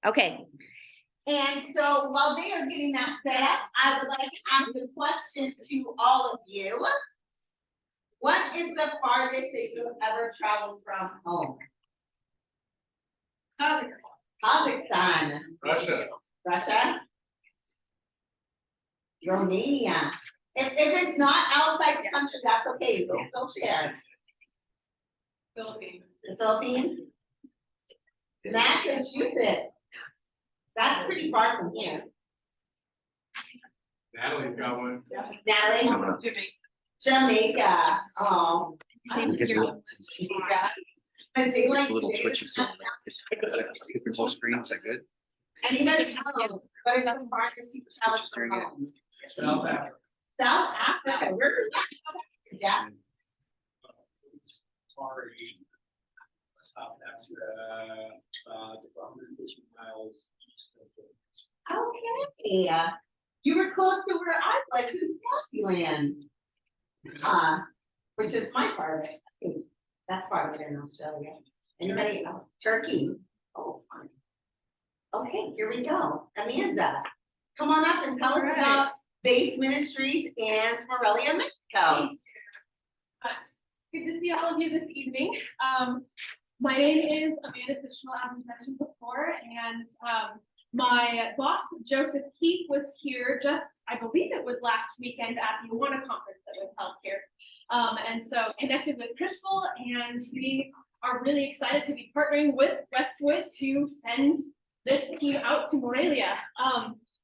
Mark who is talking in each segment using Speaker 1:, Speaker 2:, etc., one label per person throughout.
Speaker 1: Okay.
Speaker 2: And so while they are getting that set up, I would like to ask a question to all of you. What is the farthest that you've ever traveled from home? Kazakhstan. Russia. Romania. If it's not outside the country, that's okay. Don't share.
Speaker 3: Philippines.
Speaker 2: The Philippines. Massachusetts. That's pretty far from here.
Speaker 4: Natalie's got one.
Speaker 2: Natalie. Jamaica. Oh.
Speaker 1: Jamaica.
Speaker 2: And they like
Speaker 5: It's a little twitchy, so just keep your whole screen. Is that good?
Speaker 2: anybody else? What is the farthest you traveled
Speaker 5: Just
Speaker 2: from
Speaker 5: doing it.
Speaker 2: home?
Speaker 4: South Africa.
Speaker 2: South Africa. Where are you at? South Africa, Jack?
Speaker 4: Sorry. South Africa, about 150 miles east of
Speaker 2: Okay. You were close to where I was in Swaziland. Which is my part of it. That's farther than Australia. Anybody else? Turkey. Oh, fun. Okay, here we go. Amanda, come on up and tell us about Faith Ministries and Morelia, Mexico.
Speaker 3: Good to see all of you this evening. My name is Amanda Fischel, as I mentioned before, and my boss, Joseph Keith, was here just, I believe it was last weekend at the Awana conference that was held here. And so connected with Crystal, and we are really excited to be partnering with Westwood to send this team out to Morelia.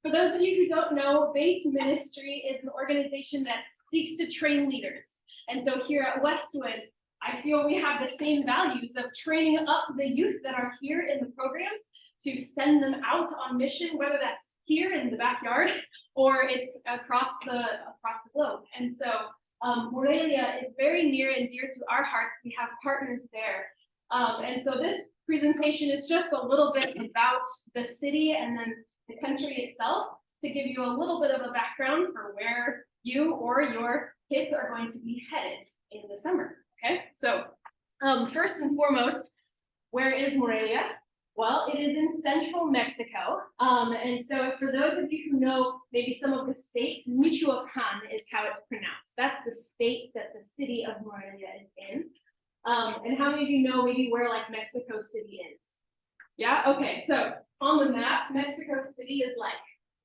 Speaker 3: For those of you who don't know, Faith Ministry is an organization that seeks to train leaders. And so here at Westwood, I feel we have the same values of training up the youth that are here in the programs to send them out on mission, whether that's here in the backyard or it's across the globe. And so Morelia is very near and dear to our hearts. We have partners there. And so this presentation is just a little bit about the city and then the country itself to give you a little bit of a background for where you or your kids are going to be headed in the summer. Okay, so first and foremost, where is Morelia? Well, it is in central Mexico. And so for those of you who know maybe some of the states, Michoacan is how it's pronounced. That's the state that the city of Morelia is in. And how many of you know maybe where like Mexico City is? Yeah, okay, so on the map, Mexico City is like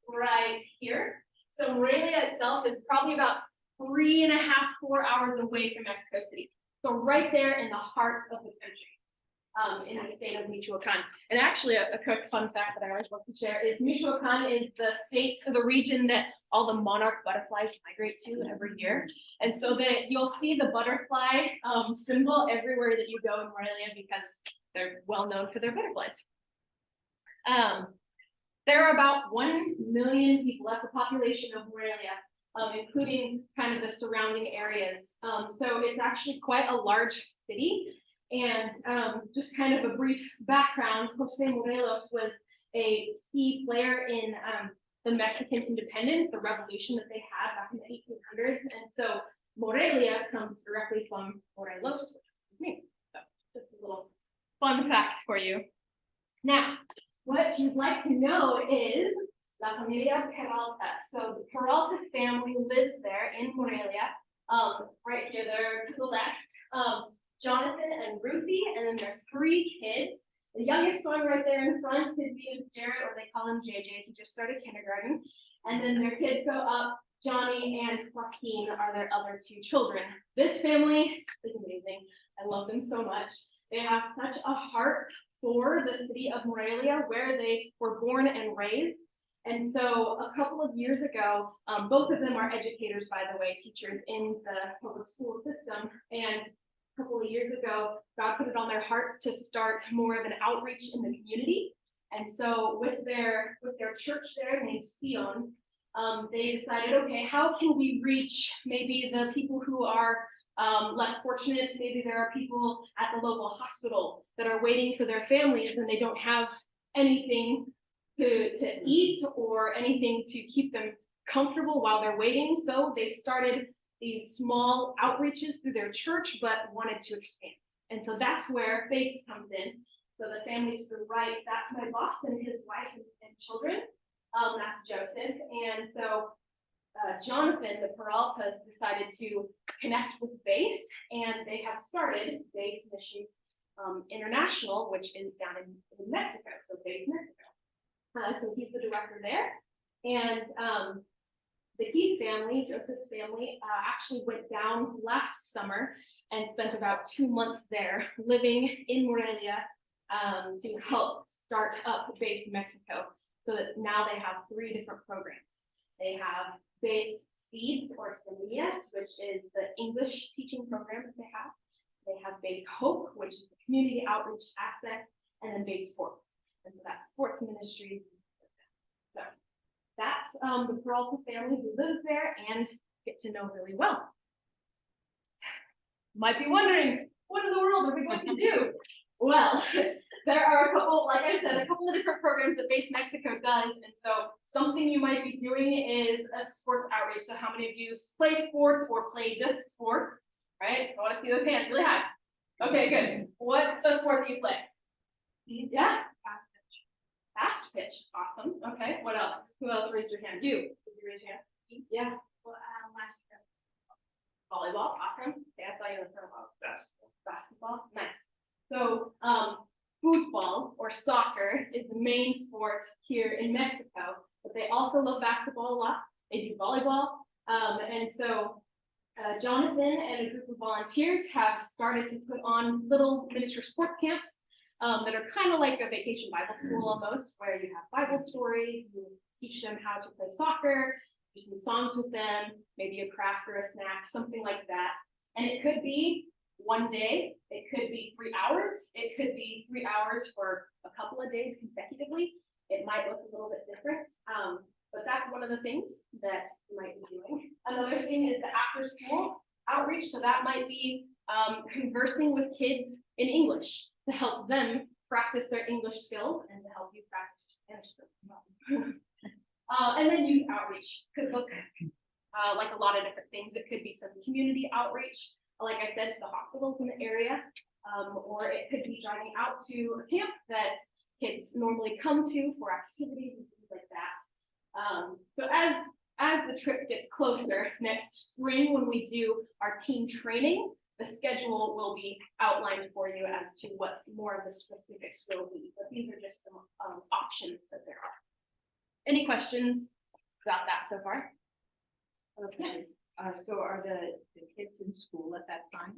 Speaker 3: right here. So Morelia itself is probably about 3.5, 4 hours away from Mexico City. So right there in the heart of the country, in the state of Michoacan. And actually a quick fun fact that I always love to share is Michoacan is the state or the region that all the monarch butterflies migrate to every year. And so that you'll see the butterfly symbol everywhere that you go in Morelia because they're well known for their butterflies. There are about 1 million people, that's the population of Morelia, including kind of the surrounding areas. So it's actually quite a large city. And just kind of a brief background, Jose Morelos was a key player in the Mexican independence, the revolution that they had back in the 1800s. And so Morelia comes directly from Morelos, which is his name. So just a little fun fact for you. Now, what you'd like to know is La Familia Peralta. So the Peralta family lives there in Morelia, right here, there to the left. Jonathan and Ruthie, and then there's 3 kids. The youngest one right there in front, his name is Jared, or they call him JJ. He just started kindergarten. And then their kids go up. Johnny and Joaquin are their other 2 children. This family is amazing. I love them so much. They have such a heart for the city of Morelia, where they were born and raised. And so a couple of years ago, both of them are educators, by the way, teachers in the public school system. And a couple of years ago, God put it on their hearts to start more of an outreach in the community. And so with their church there named Sion, they decided, okay, how can we reach maybe the people who are less fortunate? Maybe there are people at the local hospital that are waiting for their families and they don't have anything to eat or anything to keep them comfortable while they're waiting. So they started these small outreaches through their church, but wanted to expand. And so that's where Faith comes in. So the family to the right, that's my boss and his wife and children. That's Joseph. And so Jonathan, the Peraltas, decided to connect with BASE, and they have started BASE Missions International, which is down in Mexico, so BASE Mexico. So he's the director there. And the Heath family, Joseph's family, actually went down last summer and spent about 2 months there living in Morelia to help start up BASE Mexico, so that now they have 3 different programs. They have BASE Seeds or Semillas, which is the English teaching program that they have. They have BASE Hope, which is the community outreach aspect, and then BASE Sports. And so that's sports ministry. So that's the Peralta family who lives there and get to know really well. Might be wondering, what in the world are we going to do? Well, there are a couple, like I said, a couple of different programs that BASE Mexico does. And so something you might be doing is a sports outreach. So how many of you play sports or played sports, right? I want to see those hands really high. Okay, good. What's the sport that you play? Yeah? Fast pitch. Awesome. Okay, what else? Who else raised your hand? You. Did you raise your hand? Yeah. Well, last year. Volleyball. Awesome. Okay, I saw you in front of basketball. Nice. So, football or soccer is the main sport here in Mexico, but they also love basketball a lot. They do volleyball. And so Jonathan and a group of volunteers have started to put on little miniature sports camps that are kind of like a vacation Bible school almost, where you have Bible stories, you teach them how to play soccer, do some songs with them, maybe a craft or a snack, something like that. And it could be one day, it could be 3 hours, it could be 3 hours for a couple of days consecutively. It might look a little bit different, but that's one of the things that you might be doing. Another thing is the after school outreach. So that might be conversing with kids in English to help them practice their English skills and to help you practice your Spanish skills. And then youth outreach could look like a lot of different things. It could be some community outreach, like I said, to the hospitals in the area, or it could be driving out to a camp that kids normally come to for activities and things like that. So as the trip gets closer next spring, when we do our team training, the schedule will be outlined for you as to what more of the specifics will be. But these are just some options that there are. Any questions about that so far?
Speaker 1: Okay, so are the kids in school at that time?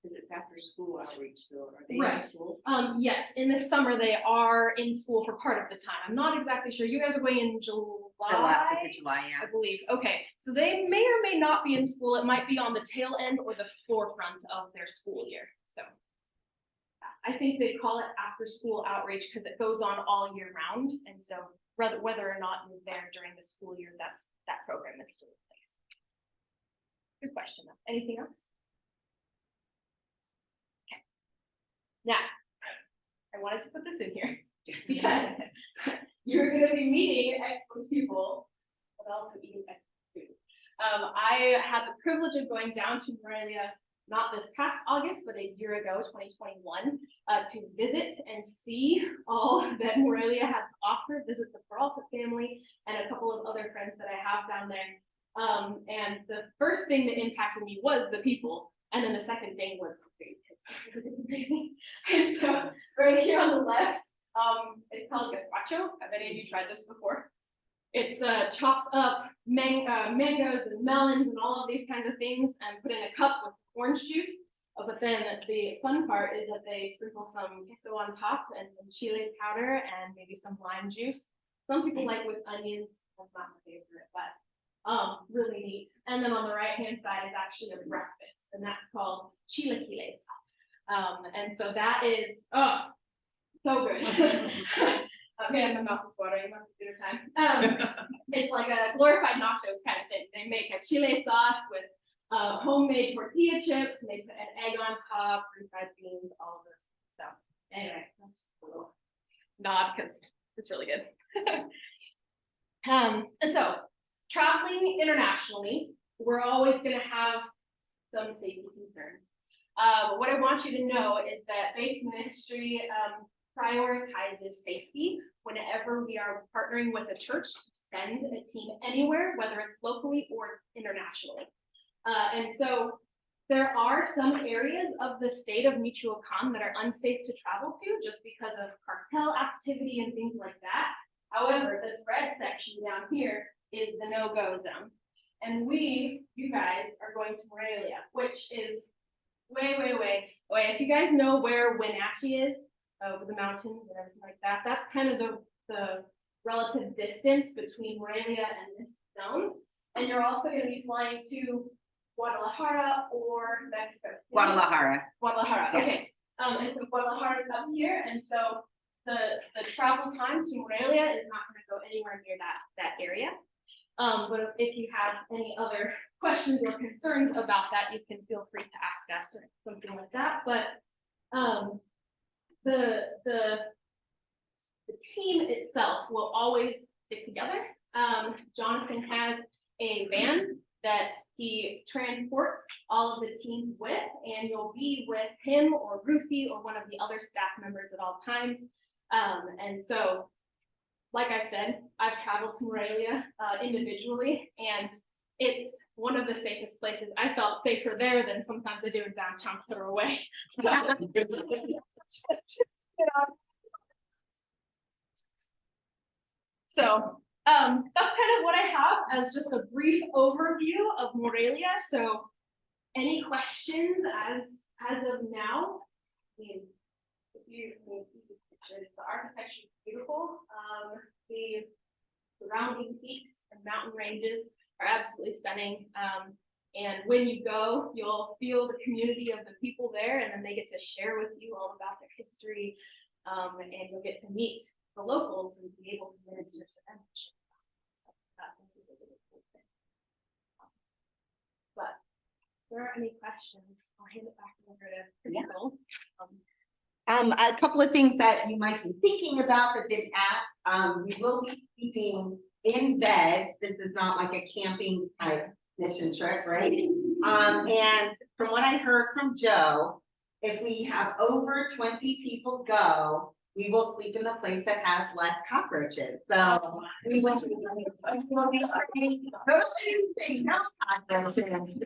Speaker 1: Because it's after school outreach, so are they
Speaker 3: Right.
Speaker 1: in school?
Speaker 3: Yes, in the summer they are in school for part of the time. I'm not exactly sure. You guys are going in July.
Speaker 1: The last week of July,
Speaker 3: I
Speaker 1: yeah.
Speaker 3: believe. Okay, so they may or may not be in school. It might be on the tail end or the forefront of their school year. So I think they call it after school outreach because it goes on all year round. And so whether or not you're there during the school year, that program is still in place. Good question. Anything else? Okay. Now, I wanted to put this in here because you're going to be meeting expert people, but also eating expert food. I had the privilege of going down to Morelia, not this past August, but a year ago, 2021, to visit and see all that Morelia has to offer, visit the Peralta family and a couple of other friends that I have down there. And the first thing that impacted me was the people. And then the second thing was the food. It's amazing. And so right here on the left, it's called gazpacho. Have any of you tried this before? It's chopped up mangoes and melons and all of these kinds of things and put in a cup with orange juice. But then the fun part is that they sprinkle some queso on top and some chili powder and maybe some lime juice. Some people like with onions. That's not my favorite, but really neat. And then on the right hand side is actually a breakfast, and that's called chilaquiles. And so that is so good. Man, my mouth is watering. You must have dinner time. It's like a glorified nachos kind of thing. They make a chile sauce with homemade tortilla chips, and they put an egg on top, refried beans, all of this stuff. Anyway, that's just a little nod because it's really good. And so, traveling internationally, we're always going to have some safety concerns. What I want you to know is that BASE Ministry prioritizes safety whenever we are partnering with a church to send a team anywhere, whether it's locally or internationally. And so there are some areas of the state of Michoacan that are unsafe to travel to just because of cartel activity and things like that. However, this red section down here is the no-go zone. And you guys are going to Morelia, which is way away. If you guys know where Wenatchee is, with the mountains and everything like that, that's kind of the relative distance between Morelia and this zone. And you're also going to be flying to Guadalajara or Mexico City.
Speaker 2: Guadalajara.
Speaker 3: Guadalajara, okay. And so Guadalajara is up here, and so the travel time to Morelia is not going to go anywhere near that area. But if you have any other questions or concerns about that, you can feel free to ask us or something like that. But the team itself will always stick together. Jonathan has a van that he transports all of the team with, and you'll be with him or Ruthie or one of the other staff members at all times. And so, like I said, I've traveled to Morelia individually, and it's one of the safest places. I felt safer there than sometimes I do in downtown Federal Way. So, that's kind of what I have as just a brief overview of Morelia. So any questions as of now? I mean, if you can see the pictures, the architecture is beautiful. The surrounding peaks and mountain ranges are absolutely stunning. And when you go, you'll feel the community of the people there, and then they get to share with you all about their history. And you'll get to meet the locals and be able to minister to them. That's something really cool thing. But if there are any questions, I'll hand it back over to Crystal.
Speaker 2: A couple of things that you might be thinking about but didn't ask. We will be sleeping in bed. This is not like a camping type mission trip, right? And from what I heard from Joe, if we have over 20 people go, we will sleep in the place that has less cockroaches. So we will be no cockroaches. This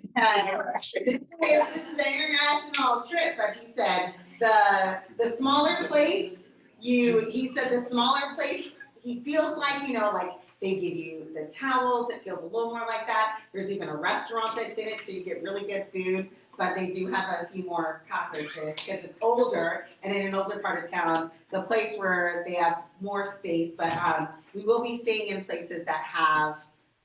Speaker 2: is an international trip, but he said the smaller place, he said the smaller place, he feels like, like they give you the towels, it feels a little more like that. There's even a restaurant that's in it, so you get really good food, but they do have a few more cockroaches because it's older, and in an older part of town, the place where they have more space, but we will be staying in places that have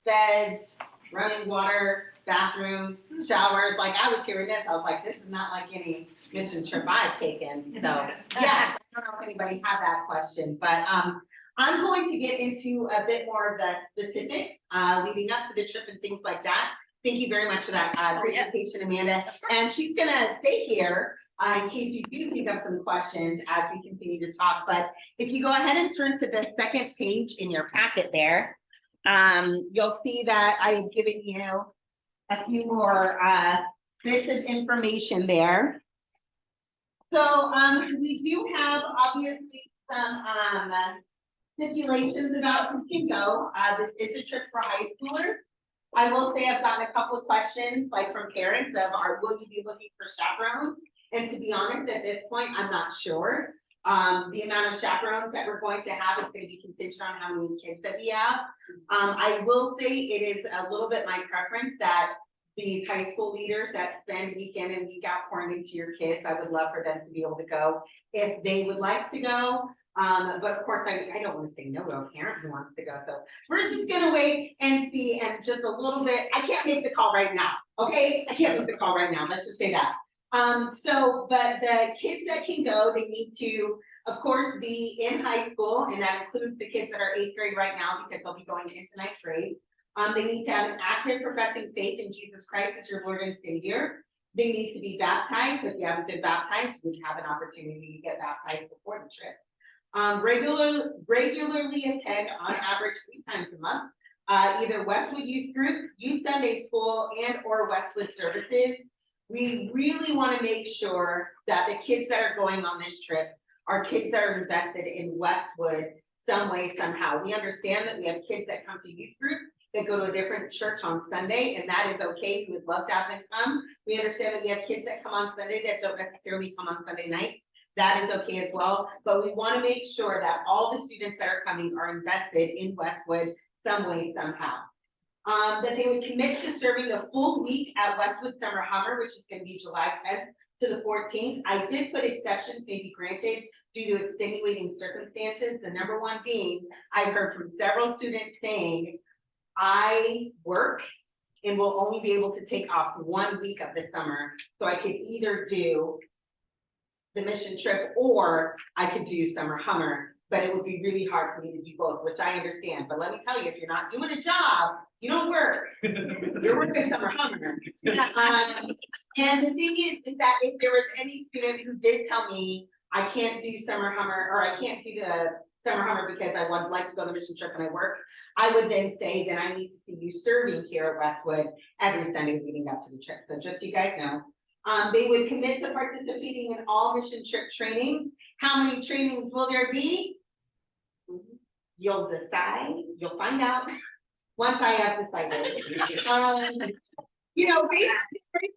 Speaker 2: beds, running water, bathrooms, showers. Like I was hearing this, I was like, this is not like any mission trip I've taken. So yes, I don't know if anybody had that question, but I'm going to get into a bit more of the specifics leading up to the trip and things like that. Thank you very much for that presentation, Amanda. And she's gonna stay here in case you do think of some questions as we continue to talk. But if you go ahead and turn to the second page in your packet there, you'll see that I've given you a few more bits of information there. So we do have obviously some stipulations about who can go. This is a trip for high schoolers. I will say I've gotten a couple of questions like from parents of will you be looking for chaperones? And to be honest, at this point, I'm not sure. The amount of chaperones that we're going to have is going to be contingent on how many kids that we have. I will say it is a little bit my preference that these high school leaders that spend week in and week out pouring into your kids, I would love for them to be able to go if they would like to go. But of course, I don't want to say no to a parent who wants to go. So we're just gonna wait and see, and just a little bit, I can't make the call right now, okay? I can't make the call right now, let's just say that. But the kids that can go, they need to, of course, be in high school, and that includes the kids that are 8th grade right now because they'll be going into 9th grade. They need to have an active professing faith in Jesus Christ as your Lord and Savior. They need to be baptized. If you haven't been baptized, you would have an opportunity to get baptized before the trip. Regularly attend on average 3 times a month, either Westwood Youth Group, Youth Sunday School, and or Westwood Services. We really want to make sure that the kids that are going on this trip are kids that are invested in Westwood some way, somehow. We understand that we have kids that come to youth group that go to a different church on Sunday, and that is okay. We would love to have them come. We understand that we have kids that come on Sunday that don't necessarily come on Sunday nights. That is okay as well, but we want to make sure that all the students that are coming are invested in Westwood some way, somehow. That they would commit to serving the full week at Westwood Summer Hummer, which is going to be July 10th to the 14th. I did put exceptions may be granted due to extenuating circumstances. The number one being, I've heard from several students saying, I work and will only be able to take off 1 week of the summer. So I could either do the mission trip or I could do Summer Hummer, but it would be really hard for me to do both, which I understand. But let me tell you, if you're not doing a job, you don't work. You're working Summer Hummer. And the thing is that if there was any student who did tell me I can't do Summer Hummer or I can't do the Summer Hummer because I would like to go on the mission trip and I work, I would then say that I need to see you serving here at Westwood every Sunday leading up to the trip. So just so you guys know. They would commit to participating in all mission trip trainings. How many trainings will there be? You'll decide, you'll find out once I have decided. You know, basically,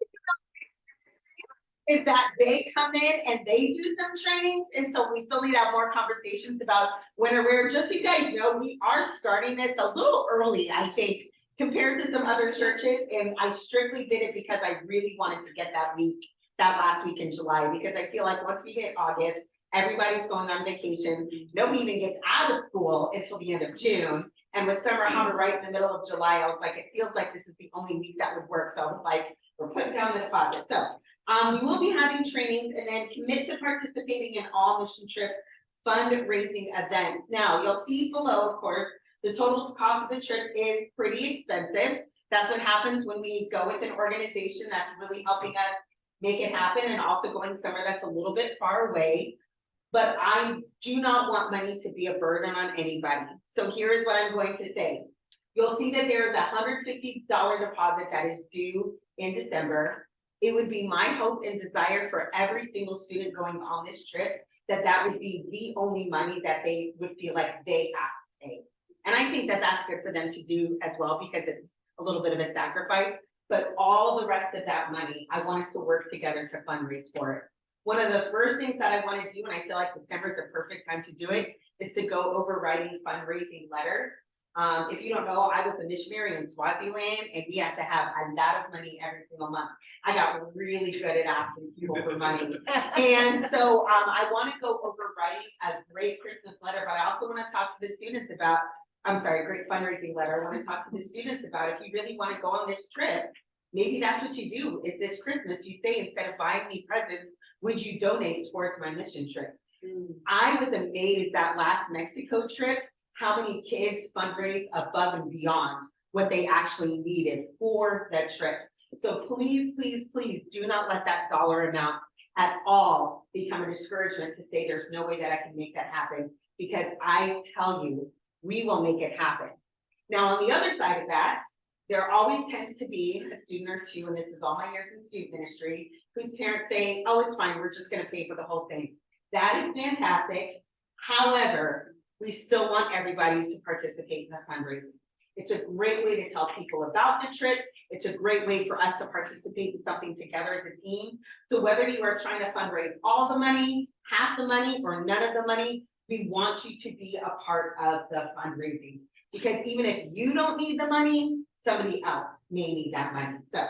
Speaker 2: is that they come in and they do some trainings, and so we still need to have more conversations about when or where. Just so you guys know, we are starting this a little early, I think, compared to some other churches, and I strictly did it because I really wanted to get that last week in July, because I feel like once we hit August, everybody's going on vacation. Nobody even gets out of school until the end of June. And with Summer Hummer right in the middle of July, I was like, it feels like this is the only week that would work. So I was like, we're putting down the deposit. So we will be having trainings and then commit to participating in all mission trip fundraising events. Now you'll see below, of course, the total cost of the trip is pretty expensive. That's what happens when we go with an organization that's really helping us make it happen, and also going somewhere that's a little bit far away. But I do not want money to be a burden on anybody. So here is what I'm going to say. You'll see that there is a $150 deposit that is due in December. It would be my hope and desire for every single student going on this trip that that would be the only money that they would feel like they have to pay. And I think that that's good for them to do as well, because it's a little bit of a sacrifice, but all the rest of that money, I want us to work together to fundraise for it. One of the first things that I want to do, and I feel like December is the perfect time to do it, is to go over writing fundraising letters. If you don't know, I was a missionary in Swaziland, and we had to have a lot of money every single month. I got really good at asking people for money. And so I want to go over writing a great Christmas letter, but I also want to talk to the students about, great fundraising letter. I want to talk to the students about, if you really want to go on this trip, maybe that's what you do. If this Christmas you say, instead of buying me presents, would you donate towards my mission trip? I was amazed that last Mexico trip, how many kids fundraised above and beyond what they actually needed for that trip. So please, please, please do not let that dollar amount at all become a discouragement to say there's no way that I can make that happen, because I tell you, we will make it happen. Now, on the other side of that, there always tends to be a student or two, and this is all my years in student ministry, whose parents say, oh, it's fine, we're just gonna pay for the whole thing. That is fantastic. However, we still want everybody to participate in the fundraising. It's a great way to tell people about the trip. It's a great way for us to participate in something together as a team. So whether you are trying to fundraise all the money, half the money, or none of the money, we want you to be a part of the fundraising. Because even if you don't need the money, somebody else may need that money. So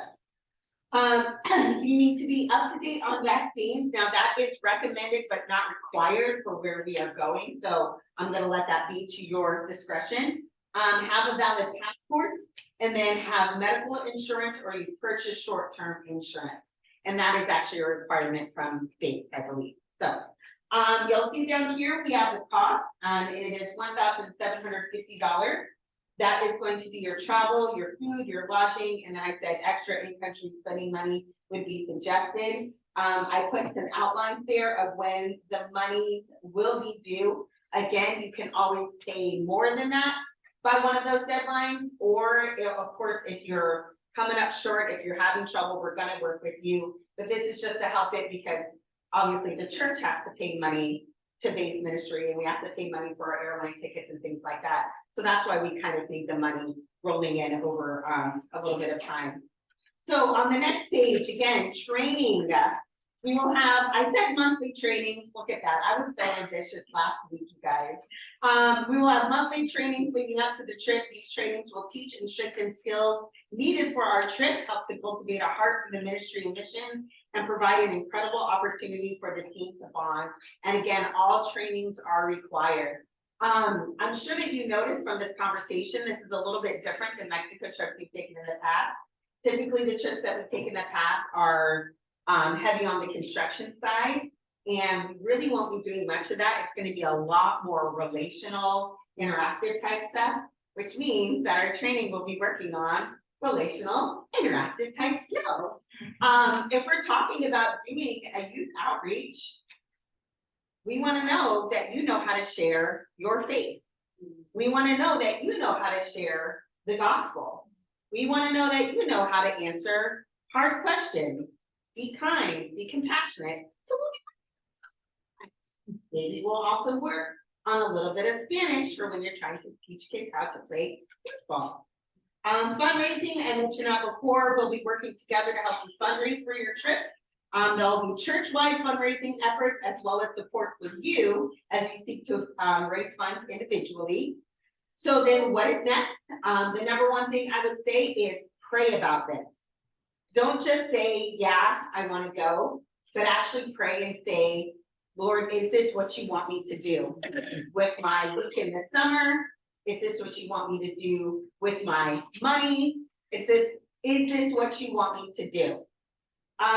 Speaker 2: you need to be up to date on vaccines. Now that is recommended but not required for where we are going. So I'm going to let that be to your discretion. Have a valid passport, and then have medical insurance, or you purchase short-term insurance. And that is actually a requirement from states, I believe. So you'll see down here, we have the cost, and it is $1,750. That is going to be your travel, your food, your lodging, and then I said extra in-country spending money would be suggested. I put some outlines there of when the money will be due. Again, you can always pay more than that by one of those deadlines, or of course, if you're coming up short, if you're having trouble, we're gonna work with you. But this is just to help it, because obviously the church has to pay money to base ministry and we have to pay money for our airline tickets and things like that. So that's why we kind of need the money rolling in over a little bit of time. So on the next page, again, training. We will have, I said monthly trainings, look at that, I was so ambitious last week, you guys. We will have monthly trainings leading up to the trip. These trainings will teach and strengthen skills needed for our trip, help to cultivate a heart for the ministry and mission, and provide an incredible opportunity for the team to bond. And again, all trainings are required. I'm sure that you noticed from this conversation, this is a little bit different than Mexico trips we've taken in the past. Typically, the trips that we've taken in the past are heavy on the construction side, and we really won't be doing much of that. It's going to be a lot more relational, interactive type stuff, which means that our training will be working on relational, interactive type skills. If we're talking about doing a youth outreach, we want to know that you know how to share your faith. We want to know that you know how to share the gospel. We want to know that you know how to answer hard questions. Be kind, be compassionate. So maybe we'll also work on a little bit of Spanish for when you're trying to teach kids how to play football. Fundraising, I mentioned that before, we'll be working together to help you fundraise for your trip. There'll be church-wide fundraising efforts as well as support with you as you seek to raise funds individually. So then what is next? The number one thing I would say is pray about this. Don't just say, yeah, I want to go, but actually pray and say, Lord, is this what you want me to do with my weekend this summer? Is this what you want me to do with my money? Is this what you want me to do?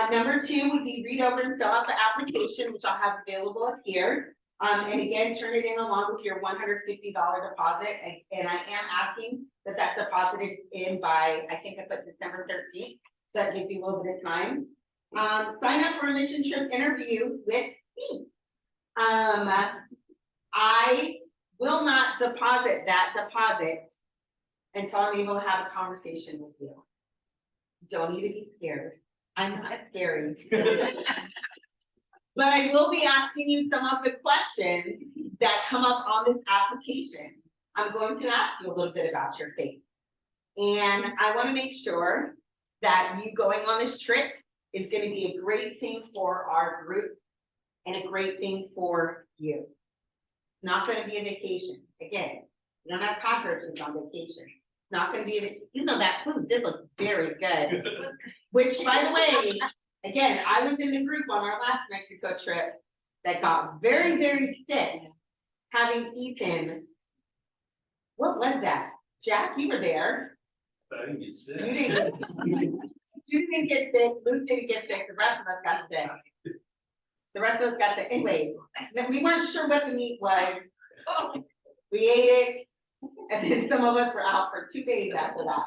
Speaker 2: Number two would be read over and fill out the application, which I'll have available up here. And again, turn it in along with your $150 deposit. And I am asking that deposit is in by, I think I put December 13th. So that gives you a little bit of time. Sign up for a mission trip interview with me. I will not deposit that deposit until I'm able to have a conversation with you. You don't need to be scared. I'm not scary. But I will be asking you some of the questions that come up on this application. I'm going to ask you a little bit about your faith. And I want to make sure that you going on this trip is going to be a great thing for our group and a great thing for you. It's not going to be a vacation. Again, we don't have cockroaches on vacation. It's not going to be, even though that food did look very good. Which, by the way, again, I was in the group on our last Mexico trip that got very, very sick having eaten, what was that? Jack, you were there.
Speaker 4: I didn't get sick.
Speaker 2: You didn't get sick, Luke didn't get sick, the rest of us got sick. The rest of us got sick, anyways, we weren't sure what the meat was. We ate it, and then some of us were out for 2 days after that.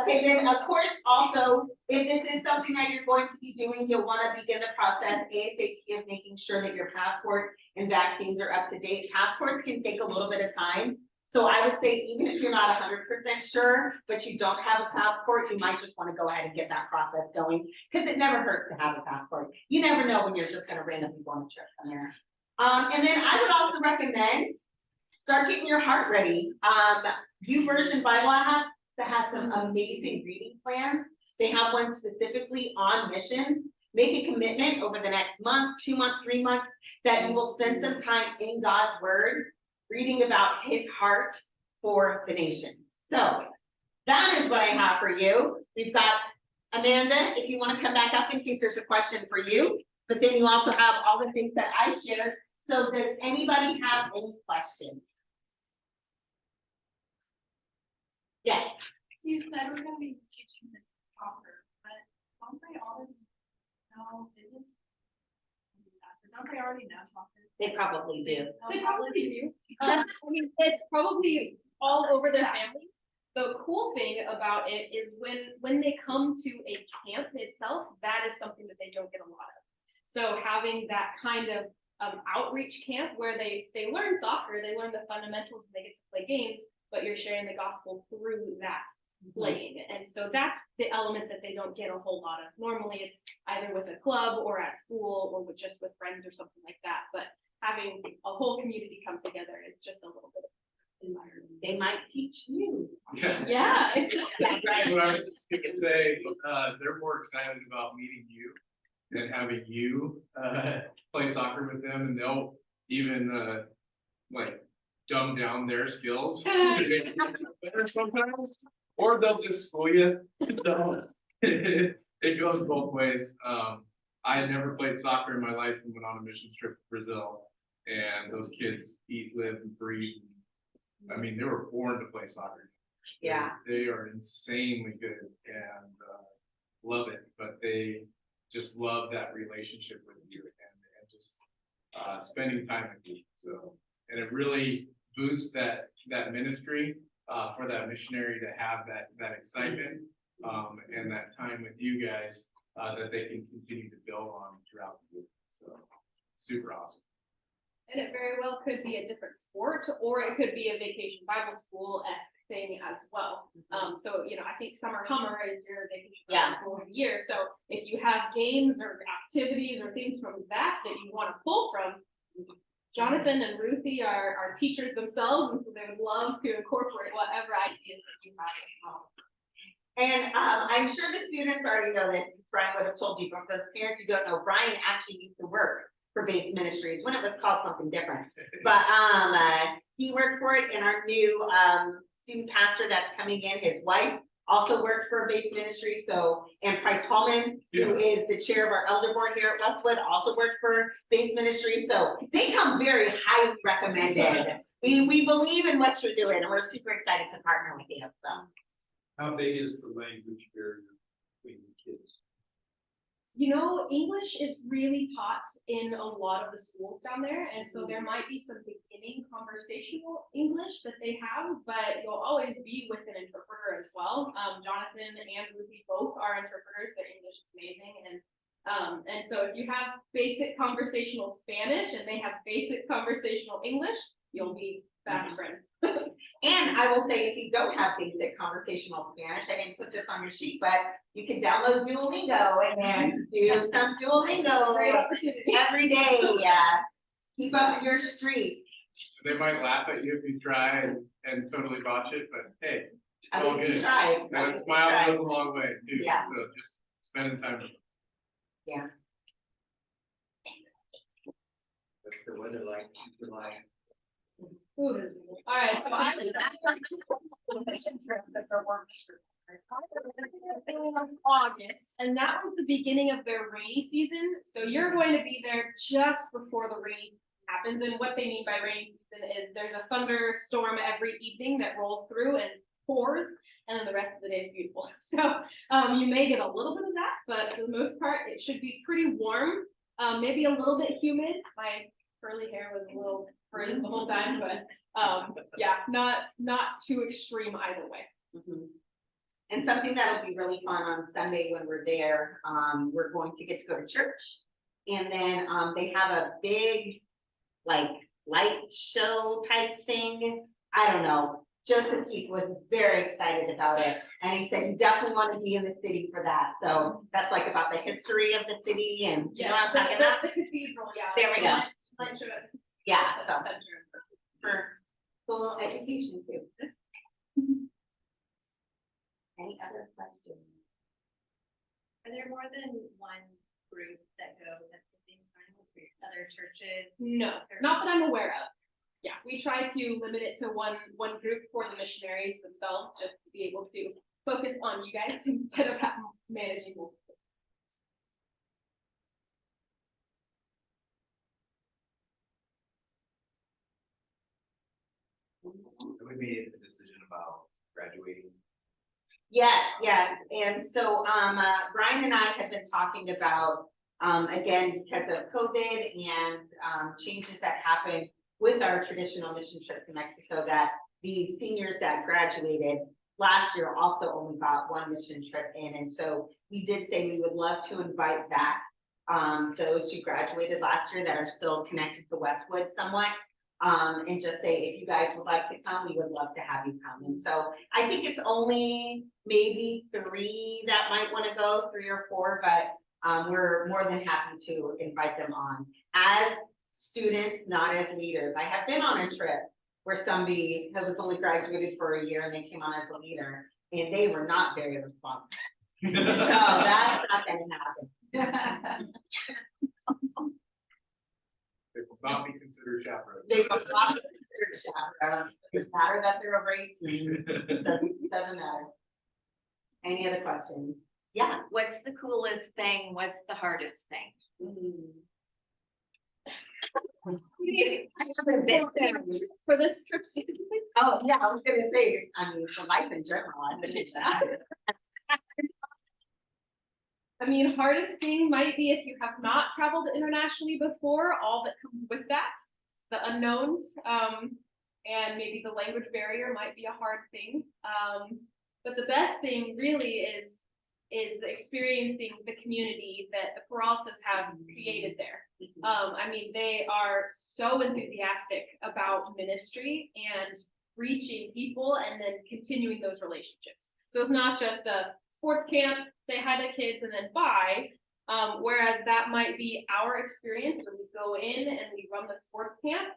Speaker 2: Okay, then of course, also, if this is something that you're going to be doing, you'll want to begin the process ASAP of making sure that your passport and vaccines are up to date. Passports can take a little bit of time. So I would say, even if you're not 100% sure, but you don't have a passport, you might just want to go ahead and get that process going, because it never hurts to have a passport. You never know when you're just going to randomly go on a trip somewhere. And then I would also recommend start getting your heart ready. YouVersion Bible app that has some amazing reading plans. They have one specifically on mission. Make a commitment over the next month, 2 months, 3 months, that you will spend some time in God's word, reading about his heart for the nations. So that is what I have for you. We've got Amanda, if you want to come back up in case there's a question for you, but then you also have all the things that I shared. So does anybody have any questions? Yes.
Speaker 3: So you said we're gonna be teaching the talker, but don't they already know business? Don't they already know soccer?
Speaker 2: They probably do.
Speaker 3: They probably do. I mean, it's probably all over their families. The cool thing about it is when they come to a camp itself, that is something that they don't get a lot of. So having that kind of outreach camp where they learn soccer, they learn the fundamentals, and they get to play games, but you're sharing the gospel through that playing. And so that's the element that they don't get a whole lot of. Normally it's either with a club or at school or just with friends or something like that. But having a whole community come together is just a little bit of environment.
Speaker 2: They might teach you.
Speaker 3: Yeah, it's.
Speaker 4: What I was just gonna say, they're more excited about meeting you than having you, play soccer with them, and they'll even, like, dumb down their skills to make it better sometimes, or they'll just school you. So, it goes both ways. I had never played soccer in my life and went on a mission trip to Brazil, and those kids eat, live, and breathe. I mean, they were born to play soccer.
Speaker 2: Yeah.
Speaker 4: They are insanely good and love it, but they just love that relationship with you and just spending time with you. So, and it really boosts that ministry for that missionary to have that excitement and that time with you guys that they can continue to build on throughout the week. So, super awesome.
Speaker 3: And it very well could be a different sport, or it could be a vacation Bible school-esque thing as well. So, you know, I think Summer Hummer is your vacation Bible school of the year. So if you have games or activities or things from that you want to pull from, Jonathan and Ruthie are teachers themselves, and so they would love to incorporate whatever ideas that you have as well.
Speaker 2: And I'm sure the students already know this. Brian would have told you, but those parents who don't know, Brian actually used to work for Base Ministries when it was called something different. But he worked for it, and our new student pastor that's coming in, his wife also worked for Base Ministry. So, and Price Hallman, who is the chair of our elder board here at Westwood, also worked for Base Ministry. So they come very highly recommended. We believe in what you're doing, and we're super excited to partner with you. So.
Speaker 4: How big is the language barrier between the kids?
Speaker 3: You know, English is really taught in a lot of the schools down there, and so there might be some beginning conversational English that they have, but you'll always be with an interpreter as well. Jonathan and Ruby both are interpreters. Their English is amazing, and so if you have basic conversational Spanish and they have basic conversational English, you'll be fast friends.
Speaker 2: And I will say, if you don't have basic conversational Spanish, I didn't put this on your sheet, but you can download Duolingo and do some Duolingo
Speaker 3: Great opportunity.
Speaker 2: every day. Keep up your streak.
Speaker 4: They might laugh at you if you try and totally botch it, but hey, it's
Speaker 2: At
Speaker 4: all
Speaker 2: least you
Speaker 4: good.
Speaker 2: tried.
Speaker 4: And
Speaker 2: At
Speaker 4: a
Speaker 2: least you
Speaker 4: smile
Speaker 2: tried.
Speaker 4: goes a long way too.
Speaker 2: Yeah.
Speaker 4: So just spending time with them.
Speaker 2: Yeah.
Speaker 5: What's the weather like? July?
Speaker 3: All right, so August, and that was the beginning of their rainy season. So you're going to be there just before the rain happens. And what they mean by rainy season is there's a thunderstorm every evening that rolls through and pours, and then the rest of the day is beautiful. So you may get a little bit of that, but for the most part, it should be pretty warm, maybe a little bit humid. My curly hair was a little frizz the whole time, but yeah, not too extreme either way.
Speaker 2: Mhm. And something that'll be really fun on Sunday when we're there, we're going to get to go to church. And then they have a big, like, light show type thing. I don't know. Joseph Keith was very excited about it. And he said, you definitely want to be in the city for that. So that's like about the history of the city and, you know what I'm talking about?
Speaker 3: The cathedral, yeah.
Speaker 2: There we go.
Speaker 3: Lunch at the
Speaker 2: Yeah, so
Speaker 3: center.
Speaker 2: for full education too. Any other questions?
Speaker 1: Are there more than one group that go at the same time with other churches?
Speaker 3: No, not that I'm aware of. Yeah, we try to limit it to one group for the missionaries themselves, just to be able to focus on you guys instead of managing multiple.
Speaker 5: We made a decision about graduating.
Speaker 2: Yes, yes, and so, Brian and I have been talking about, again, because of COVID and, changes that happened with our traditional mission trip to Mexico, that the seniors that graduated last year also only got one mission trip in, and so we did say we would love to invite back, those who graduated last year that are still connected to Westwood somewhat. And just say, if you guys would like to come, we would love to have you come. And so I think it's only maybe 3 that might want to go, 3 or 4, but we're more than happy to invite them on. As students, not as leaders. I have been on a trip where somebody who was only graduated for a year and they came on as a leader, and they were not very responsible. So that's not gonna happen.
Speaker 4: They will not be considered chaperones.
Speaker 2: They will not be considered chaperones. It doesn't matter that they're over 18. Doesn't matter. Any other questions? Yeah.
Speaker 1: What's the coolest thing? What's the hardest thing?
Speaker 3: For this trip.
Speaker 2: Oh, yeah, I was gonna say, I mean, for life in general, I think that.
Speaker 3: I mean, hardest thing might be if you have not traveled internationally before, all that comes with that, the unknowns, and maybe the language barrier might be a hard thing. But the best thing really is experiencing the community that the Peraltas have created there. I mean, they are so enthusiastic about ministry and reaching people and then continuing those relationships. So it's not just a sports camp, say hi to kids and then bye. Whereas that might be our experience when we go in and we run the sports camp.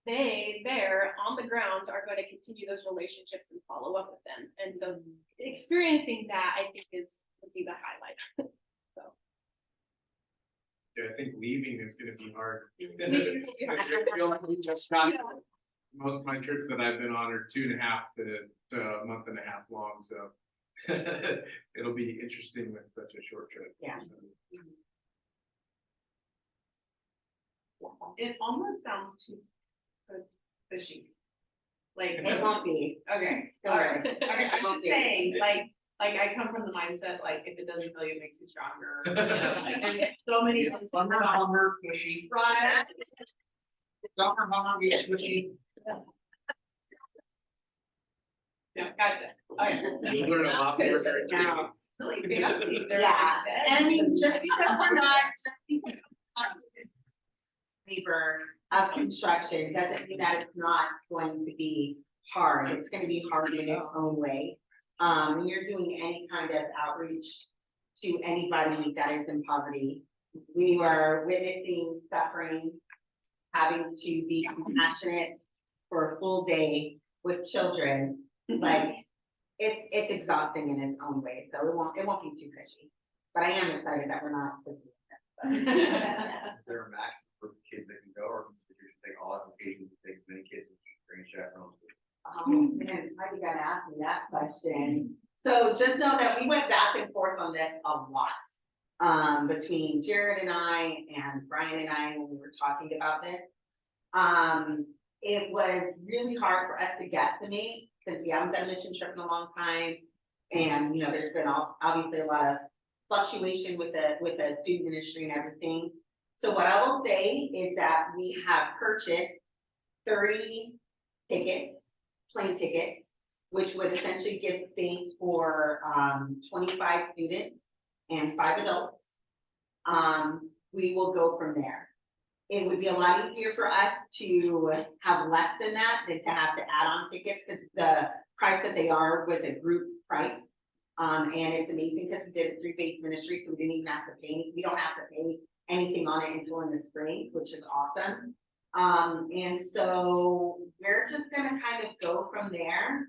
Speaker 3: They there on the ground are going to continue those relationships and follow up with them. And so experiencing that, I think, would be the highlight.
Speaker 4: Yeah, I think leaving is gonna be hard.
Speaker 3: Leaving will be hard.
Speaker 4: I feel like we just got, most of my trips that I've been on are 2.5 to a month and a half long, so. It'll be interesting with such a short trip.
Speaker 2: Yeah.
Speaker 6: It almost sounds too fishy. Like,
Speaker 2: It won't be.
Speaker 6: okay,
Speaker 2: Don't
Speaker 6: all
Speaker 2: worry.
Speaker 6: right, okay, I'm
Speaker 2: It won't
Speaker 6: just
Speaker 2: be.
Speaker 6: saying, like I come from the mindset, like, if it doesn't kill you, it makes you stronger. You know, like, there's so many things about
Speaker 5: Hummer, pushy.
Speaker 6: right?
Speaker 5: Summer, Hummer, be squishy.
Speaker 6: Yeah, gotcha. Okay.
Speaker 4: You'll learn a lot more.
Speaker 2: Now,
Speaker 6: Really fancy. They're
Speaker 2: Yeah,
Speaker 6: like,
Speaker 2: and I mean, just because we're not, labor of construction doesn't mean that it's not going to be hard. It's gonna be hard in its own way. When you're doing any kind of outreach to anybody that is in poverty, we were witnessing suffering, having to be compassionate for a full day with children, like, it's exhausting in its own way, so it won't be too cushy. But I am excited that we're not.
Speaker 5: There are max for kids that can go, or consider to take all applications, to take as many kids as you bring chaperones.
Speaker 2: Oh, man, why you gotta ask me that question? So just know that we went back and forth on this a lot. Between Jared and I and Brian and I, when we were talking about this. It was really hard for us to guesstimate, since we haven't done a mission trip in a long time. And, you know, there's been obviously a lot of fluctuation with the student ministry and everything. So what I will say is that we have purchased 30 tickets, plane tickets, which would essentially give space for 25 students and 5 adults. We will go from there. It would be a lot easier for us to have less than that than to have to add on tickets, because the price that they are was a group price. And it's amazing because we did it through Faith Ministry, so we didn't even have to pay, we don't have to pay anything on it until in the spring, which is awesome. And so we're just gonna kind of go from there.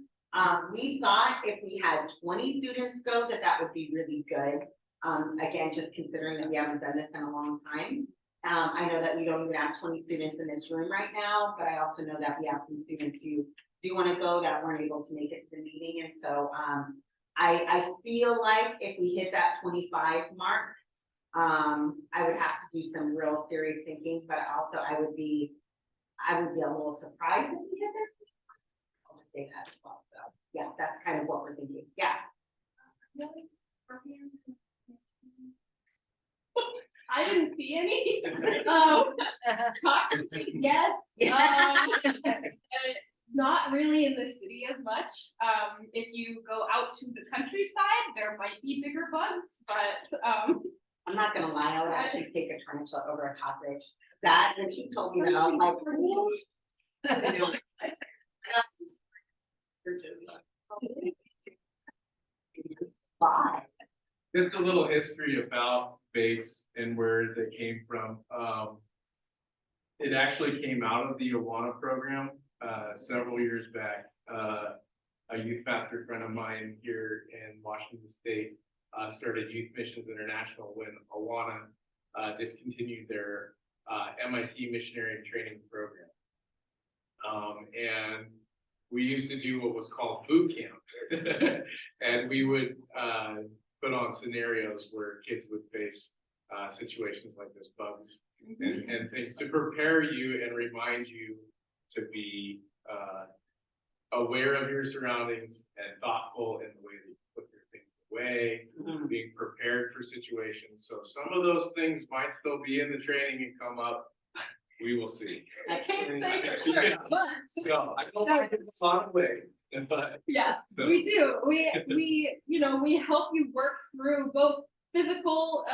Speaker 2: We thought if we had 20 students go, that would be really good. Again, just considering that we haven't done this in a long time. I know that we don't even have 20 students in this room right now, but I also know that we have some students who do want to go that weren't able to make it to the meeting. And so I feel like if we hit that 25 mark, I would have to do some real serious thinking, but also I would be a little surprised if we hit this. I'll just say that as well. So yeah, that's kind of what we're thinking. Yeah.
Speaker 3: I didn't see any. Yes. Not really in the city as much. If you go out to the countryside, there might be bigger bugs, but
Speaker 2: I'm not gonna lie, I would actually take a tarantula over a cockroach. That, and he told me that, I'm like. Bye.
Speaker 4: Just a little history about base and where they came from. It actually came out of the Awana program, several years back. A youth pastor friend of mine here in Washington State, started Youth Missions International when Awana, discontinued their, MIT missionary training program. And we used to do what was called boot camp. And we would, put on scenarios where kids would face, situations like this, bugs and things to prepare you and remind you to be, aware of your surroundings and thoughtful in the way that you put your things away, being prepared for situations. So some of those things might still be in the training and come up. We will see.
Speaker 3: I can't say for sure, but.
Speaker 4: So I don't think it's a lot of way, but.
Speaker 3: Yeah,
Speaker 4: So-
Speaker 3: we do. We help you work through both physical,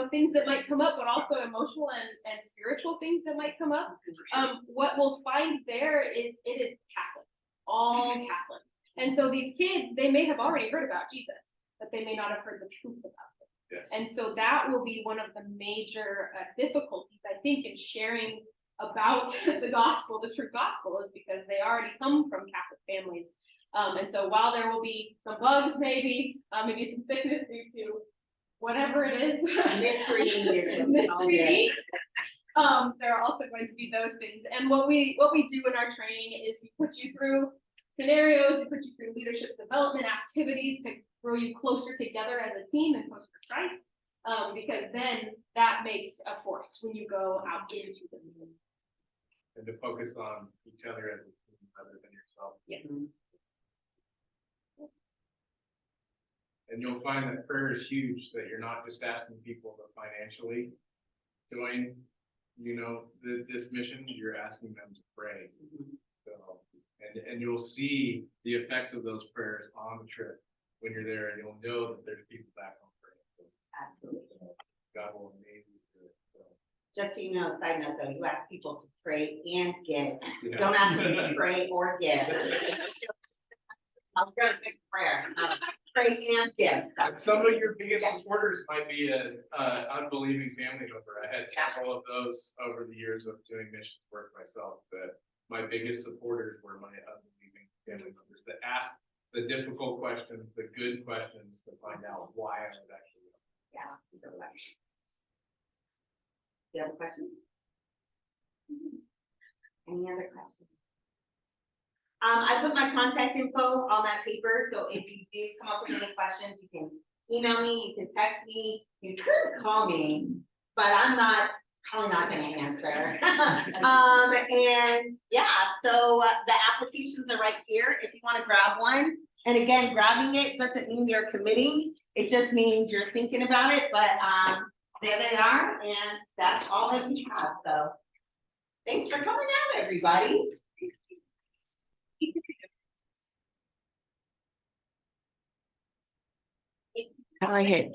Speaker 3: things that might come up, but also emotional and spiritual things that might come up. What we'll find there is it is Catholic, all Catholic. And so these kids, they may have already heard about Jesus, but they may not have heard the truth about it.
Speaker 4: Yes.
Speaker 3: And so that will be one of the major difficulties, I think, in sharing about the gospel, the true gospel, is because they already come from Catholic families. And so while there will be some bugs, maybe some sickness due to whatever it is.
Speaker 2: Mystery meat.
Speaker 3: Mystery meat. There are also going to be those things. And what we do in our training is we put you through scenarios, we put you through leadership development activities to grow you closer together as a team and closer to Christ. Because then that makes a force when you go out into the world.
Speaker 4: And to focus on each other as a team other than yourself.
Speaker 3: Yes.
Speaker 4: And you'll find that prayer is huge, that you're not just asking people to financially join, this mission, you're asking them to pray. So, and you'll see the effects of those prayers on the trip when you're there, and you'll know that there's people back on prayer. So,
Speaker 2: Absolutely.
Speaker 4: God will amaze you through it. So,
Speaker 2: Just so you know, side note though, you ask people to pray and give.
Speaker 4: yeah.
Speaker 2: Don't ask them to pray or give. I'm gonna pick prayer. Pray and give.
Speaker 4: And some of your biggest supporters might be an unbelieving family member. I had several of those over the years of doing missions work myself, that my biggest supporters were my unbelieving family members that asked the difficult questions, the good questions to find out why I was actually.
Speaker 2: Yeah. you're right. Do you have a question? Any other questions? I put my contact info on that paper, so if you do come up with any questions, you can email me, you can text me, you could call me, but I'm probably not gonna answer. And yeah, so the applications are right here if you wanna grab one. And again, grabbing it doesn't mean you're committing, it just means you're thinking about it, but there they are, and that's all that we have, so. Thanks for coming out, everybody.
Speaker 7: Go ahead.